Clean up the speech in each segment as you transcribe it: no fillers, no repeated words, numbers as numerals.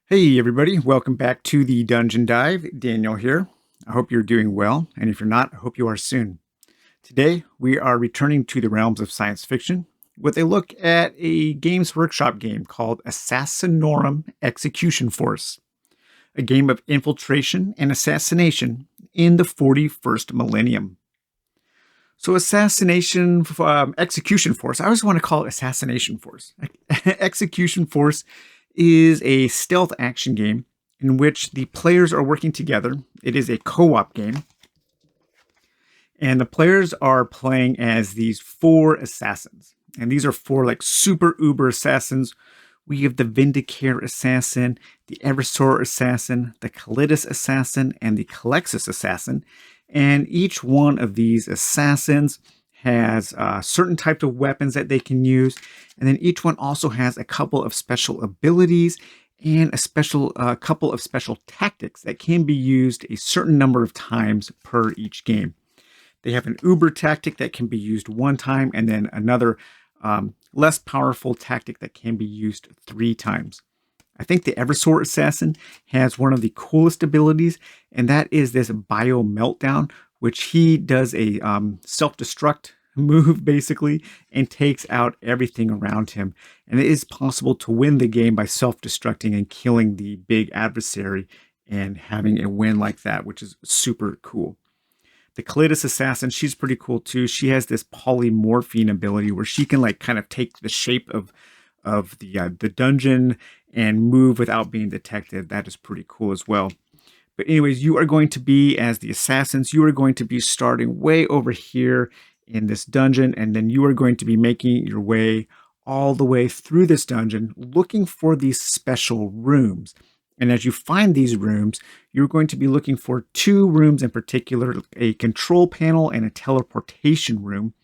Hey everybody, welcome back to the Dungeon Dive. Daniel here. I hope you're doing well, and if you're not, I hope you are soon. Today, we are returning to the realms of science fiction with a look at a Games Workshop game called Assassinorum Execution Force, a game of infiltration and assassination in the 41st millennium. So, Execution Force, I always want to call it Assassination Force. Execution Force is a stealth action game in which the players are working together. It is a co-op game. And the players are playing as these four assassins. And these are four like super uber assassins. We have the Vindicare assassin, the Adversary assassin, the Calidus assassin, and the Calexis assassin. And each one of these assassins has certain types of weapons that they can use. And then each one also has a couple of special abilities and a couple of special tactics that can be used a certain number of times per each game. They have an Uber tactic that can be used one time, and then another less powerful tactic that can be used 3 times. I think the Eversort Assassin has one of the coolest abilities, and that is this Bio Meltdown, which he does a self-destruct move, basically, and takes out everything around him. And it is possible to win the game by self-destructing and killing the big adversary and having a win like that, which is super cool. The Calidus Assassin, she's pretty cool too. She has this polymorphine ability where she can like kind of take the shape of the dungeon and move without being detected. That is pretty cool as well. But anyways, you are going to be, as the assassins, you are going to be starting way over here in this dungeon, and then you are going to be making your way all the way through this dungeon, looking for these special rooms. And as you find these rooms, you're going to be looking for 2 rooms in particular, a control panel and a teleportation room.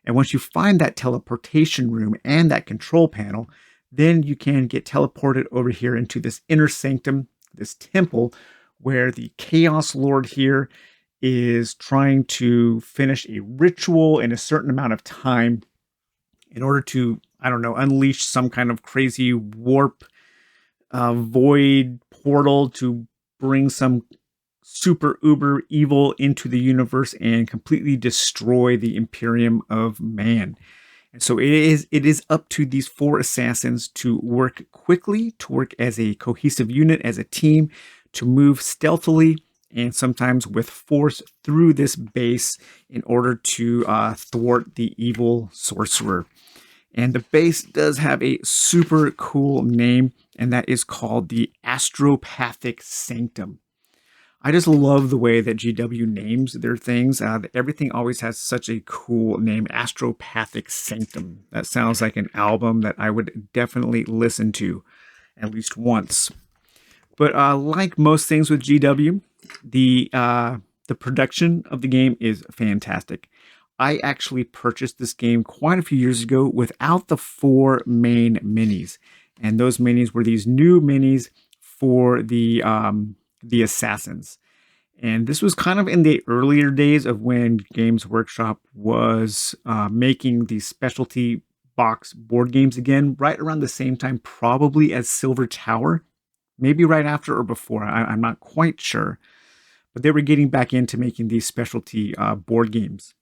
And once you find that teleportation room and that control panel, then you can get teleported over here into this inner sanctum, this temple, where the Chaos Lord here is trying to finish a ritual in a certain amount of time in order to, I don't know, unleash some kind of crazy warp void portal to bring some super uber evil into the universe and completely destroy the Imperium of Man. And so it is up to these 4 assassins to work quickly, to work as a cohesive unit, as a team, to move stealthily and sometimes with force through this base in order to thwart the evil sorcerer. And the base does have a super cool name, and that is called the Astropathic Sanctum. I just love the way that GW names their things. Everything always has such a cool name, Astropathic Sanctum. That sounds like an album that I would definitely listen to at least once. But like most things with GW, the production of the game is fantastic. I actually purchased this game quite a few years ago without the 4 main minis. And those minis were these new minis for the assassins. And this was kind of in the earlier days of when Games Workshop was making these specialty box board games again, right around the same time, probably as Silver Tower, maybe right after or before. I'm not quite sure. But they were getting back into making these specialty board games.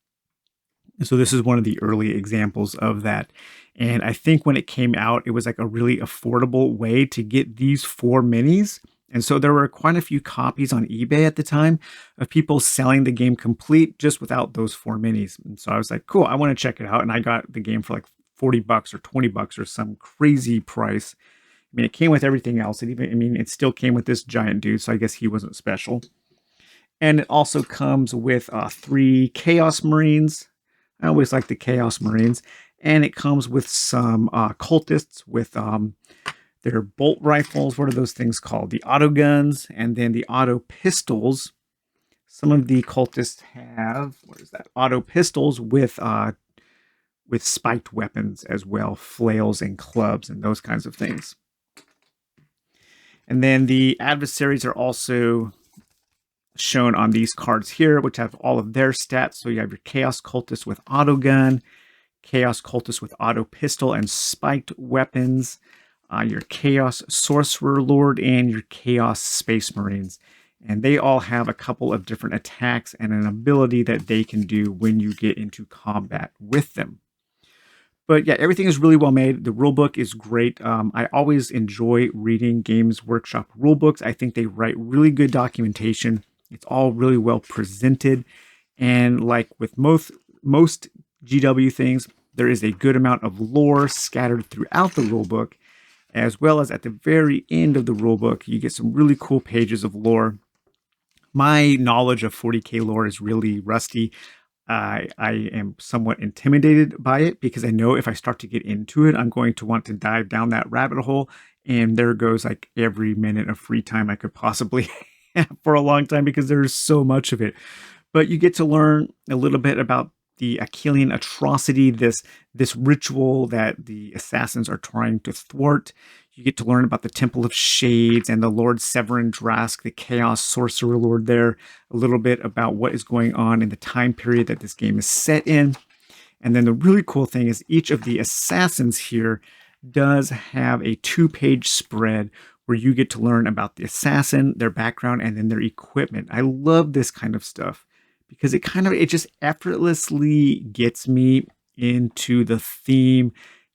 So this is one of the early examples of that. And I think when it came out, it was like a really affordable way to get these 4 minis. And so there were quite a few copies on eBay at the time of people selling the game complete just without those 4 minis. And so I was like, cool, I want to check it out. And I got the game for like $40 or $20 or some crazy price. I mean, it came with everything else. It still came with this giant dude. So I guess he wasn't special. And it also comes with 3 Chaos Marines. I always like the Chaos Marines. And it comes with some cultists with their bolt rifles. What are those things called? The auto guns and then the auto pistols. Some of the cultists have, what is that? Auto pistols with spiked weapons as well, flails and clubs and those kinds of things. And then the adversaries are also shown on these cards here, which have all of their stats. So you have your Chaos Cultist with auto gun, Chaos Cultist with auto pistol and spiked weapons, your Chaos Sorcerer Lord, and your Chaos Space Marines. And they all have a couple of different attacks and an ability that they can do when you get into combat with them. But yeah, everything is really well made. The rulebook is great. I always enjoy reading Games Workshop rulebooks. I think they write really good documentation. It's all really well presented. And like with most GW things, there is a good amount of lore scattered throughout the rulebook, as well as at the very end of the rulebook, you get some really cool pages of lore. My knowledge of 40k lore is really rusty. I am somewhat intimidated by it because I know if I start to get into it, I'm going to want to dive down that rabbit hole. And there goes like every minute of free time I could possibly have for a long time because there's so much of it. But you get to learn a little bit about the Achillean atrocity, this ritual that the assassins are trying to thwart. You get to learn about the Temple of Shades and the Lord Severin Drask, the Chaos Sorcerer Lord there, a little bit about what is going on in the time period that this game is set in. And then the really cool thing is each of the assassins here does have a 2-page spread where you get to learn about the assassin, their background, and then their equipment. I love this kind of stuff because it just effortlessly gets me into the theme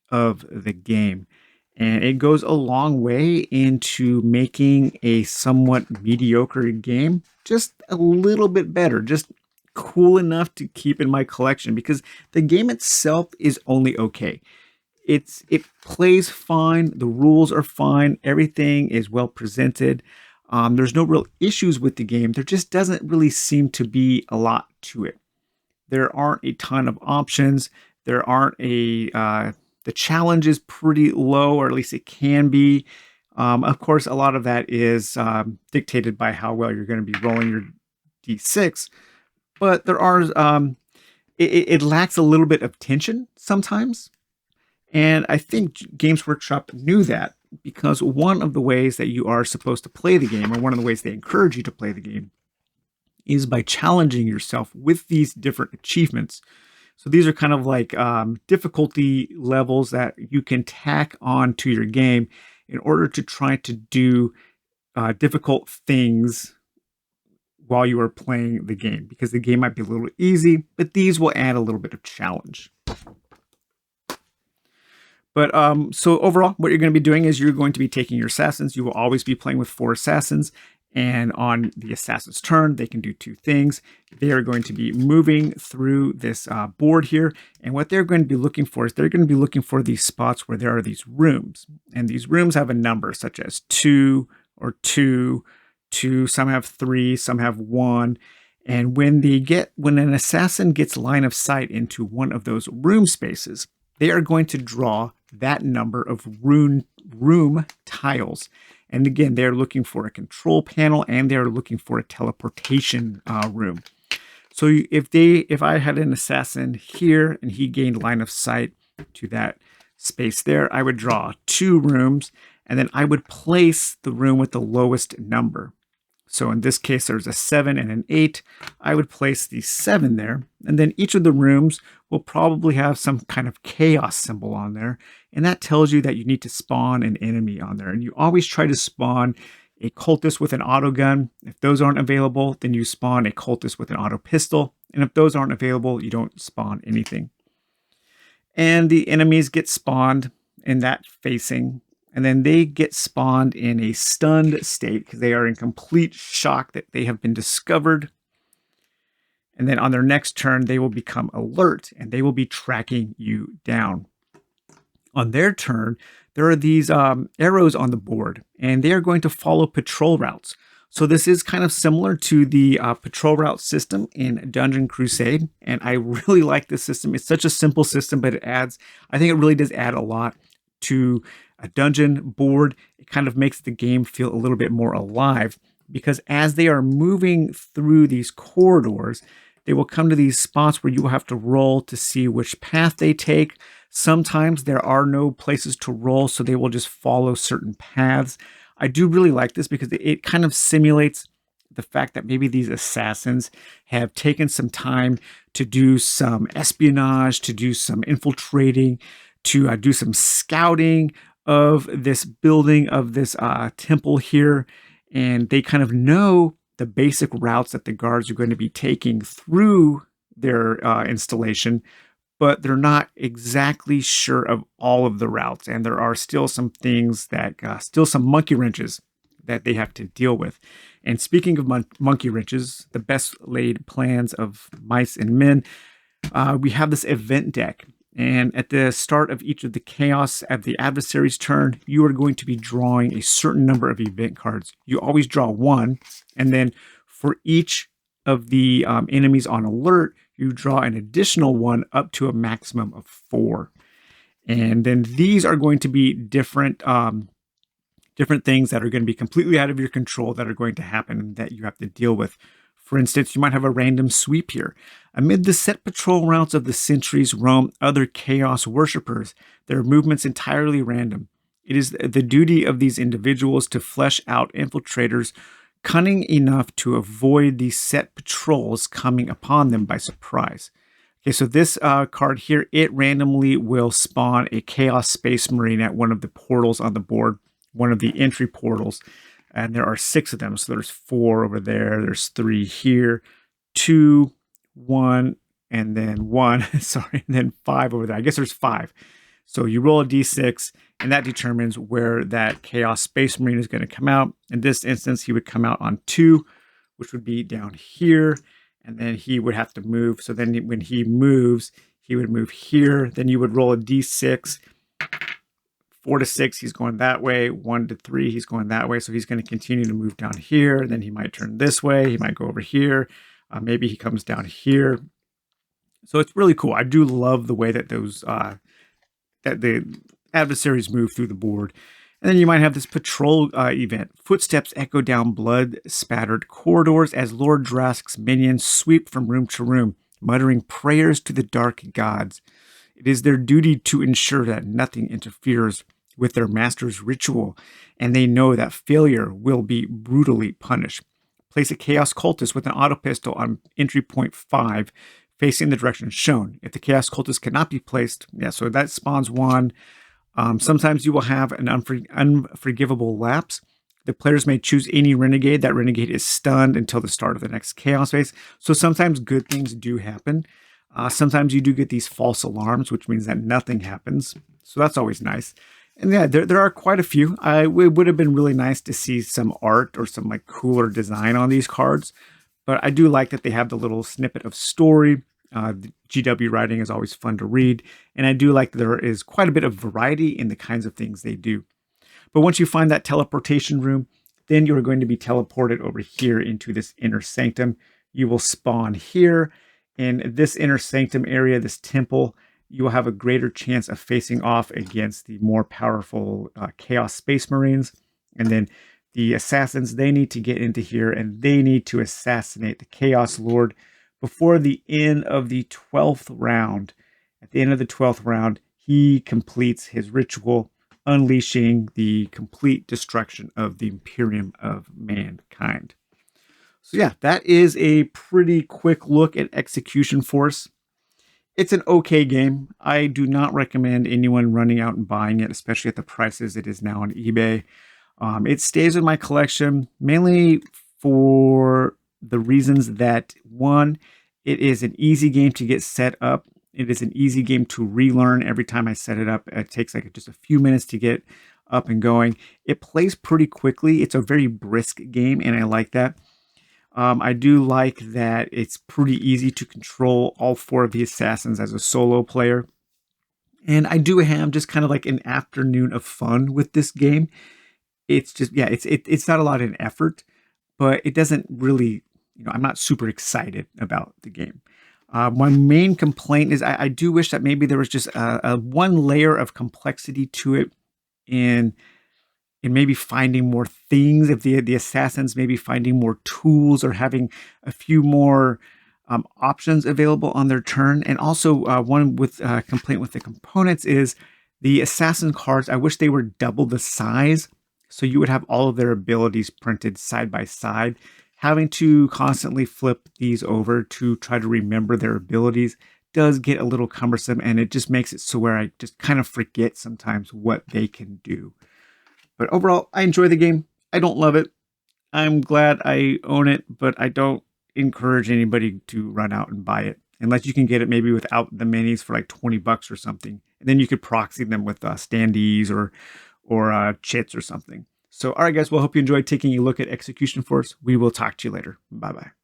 of the game. And it goes a long way into making a somewhat mediocre game just a little bit better, just cool enough to keep in my collection, because the game itself is only okay. It plays fine, the rules are fine, everything is well presented. There's no real issues with the game. There just doesn't really seem to be a lot to it. There aren't a ton of options. There aren't the challenge is pretty low, or at least it can be. Of course, a lot of that is dictated by how well you're going to be rolling your D6. But there are, it lacks a little bit of tension sometimes. And I think Games Workshop knew that, because one of the ways that you are supposed to play the game, or one of the ways they encourage you to play the game, is by challenging yourself with these different achievements. So these are kind of like difficulty levels that you can tack on to your game in order to try to do difficult things while you are playing the game, because the game might be a little easy, but these will add a little bit of challenge. But so overall, what you're going to be doing is you're going to be taking your assassins. You will always be playing with 4 assassins. And on the assassin's turn, they can do 2 things. They are going to be moving through this board here. And what they're going to be looking for is they're going to be looking for these spots where there are these rooms. And these rooms have a number such as 2 or 2, 2, some have 3, some have 1. And when an assassin gets line of sight into one of those room spaces, they are going to draw that number of room tiles. And again, they're looking for a control panel, and they're looking for a teleportation room. So if I had an assassin here and he gained line of sight to that space there, I would draw 2 rooms, and then I would place the room with the lowest number. So in this case, there's a 7 and an 8. I would place the 7 there, and then each of the rooms will probably have some kind of chaos symbol on there. And that tells you that you need to spawn an enemy on there. And you always try to spawn a cultist with an auto gun. If those aren't available, then you spawn a cultist with an auto pistol. And if those aren't available, you don't spawn anything. And the enemies get spawned in that facing. And then they get spawned in a stunned state because they are in complete shock that they have been discovered. And then on their next turn, they will become alert and they will be tracking you down. On their turn, there are these arrows on the board, and they are going to follow patrol routes. So this is kind of similar to the patrol route system in Dungeon Crusade, and I really like this system. It's such a simple system, but I think it really does add a lot to a dungeon board. It kind of makes the game feel a little bit more alive, because as they are moving through these corridors, they will come to these spots where you will have to roll to see which path they take. Sometimes there are no places to roll, so they will just follow certain paths. I do really like this because it kind of simulates the fact that maybe these assassins have taken some time to do some espionage, to do some infiltrating, to do some scouting of this building, of this temple here, and they kind of know the basic routes that the guards are going to be taking through their installation, but they're not exactly sure of all of the routes. And there are still some things that, still some monkey wrenches that they have to deal with. And speaking of monkey wrenches, the best laid plans of mice and men, we have this event deck. And at the start of each of the chaos at the adversary's turn, you are going to be drawing a certain number of event cards. You always draw one, and then for each of the enemies on alert, you draw an additional one up to a maximum of 4. And then these are going to be different different things that are going to be completely out of your control that are going to happen that you have to deal with. For instance, you might have a random sweep here. Amid the set patrol routes of the sentries roam other chaos worshippers, their movements entirely random. It is the duty of these individuals to flesh out infiltrators cunning enough to avoid these set patrols coming upon them by surprise. Okay, so this card here, it randomly will spawn a Chaos Space Marine at one of the portals on the board, one of the entry portals. And there are 6 of them. So there's 4 over there. There's 3 here, 2, 1, and then 1. Sorry, and then 5 over there. I guess there's 5. So you roll a d6, and that determines where that Chaos Space Marine is going to come out. In this instance, he would come out on 2, which would be down here. And then he would have to move. So then when he moves, he would move here. Then you would roll a d6. 4 to 6, he's going that way. 1 to 3, he's going that way. So he's going to continue to move down here. And then he might turn this way. He might go over here. Maybe he comes down here. So it's really cool. I do love the way that those that the adversaries move through the board. And then you might have this patrol event. Footsteps echo down blood-spattered corridors as Lord Drask's minions sweep from room to room, muttering prayers to the dark gods. It is their duty to ensure that nothing interferes with their master's ritual, and they know that failure will be brutally punished. Place a Chaos Cultist with an auto pistol on entry point 5, facing the direction shown. If the Chaos Cultist cannot be placed, so that spawns 1. Sometimes you will have an unforgivable lapse. The players may choose any renegade. That renegade is stunned until the start of the next chaos phase. So sometimes good things do happen. Sometimes you do get these false alarms, which means that nothing happens. So that's always nice. And yeah, there are quite a few. It would have been really nice to see some art or some like cooler design on these cards. But I do like that they have the little snippet of story. The GW writing is always fun to read. And I do like that there is quite a bit of variety in the kinds of things they do. But once you find that teleportation room, then you're going to be teleported over here into this inner sanctum. You will spawn here. In this inner sanctum area, this temple, you will have a greater chance of facing off against the more powerful Chaos Space Marines. And then the assassins, they need to get into here and they need to assassinate the Chaos Lord before the end of the 12th round. At the end of the 12th round, he completes his ritual, unleashing the complete destruction of the Imperium of Mankind. So yeah, that is a pretty quick look at Execution Force. It's an okay game. I do not recommend anyone running out and buying it, especially at the prices it is now on eBay. It stays in my collection mainly for the reasons that, one, it is an easy game to get set up. It is an easy game to relearn every time I set it up. It takes like just a few minutes to get up and going. It plays pretty quickly. It's a very brisk game, and I like that. I do like that it's pretty easy to control all 4 of the assassins as a solo player. And I do have just kind of like an afternoon of fun with this game. It's just, it's not a lot of effort, but it doesn't really, I'm not super excited about the game. My main complaint is I do wish that maybe there was just a one layer of complexity to it in maybe finding more things, if the assassins maybe finding more tools or having a few more options available on their turn. And also one with complaint with the components is the assassin cards. I wish they were double the size, so you would have all of their abilities printed side by side. Having to constantly flip these over to try to remember their abilities does get a little cumbersome, and it just makes it so where I just kind of forget sometimes what they can do. But overall, I enjoy the game. I don't love it. I'm glad I own it, but I don't encourage anybody to run out and buy it unless you can get it maybe without the minis for like $20 or something. And then you could proxy them with standees or chits or something. So, all right, guys. Well, hope you enjoyed taking a look at Execution Force. We will talk to you later. Bye bye.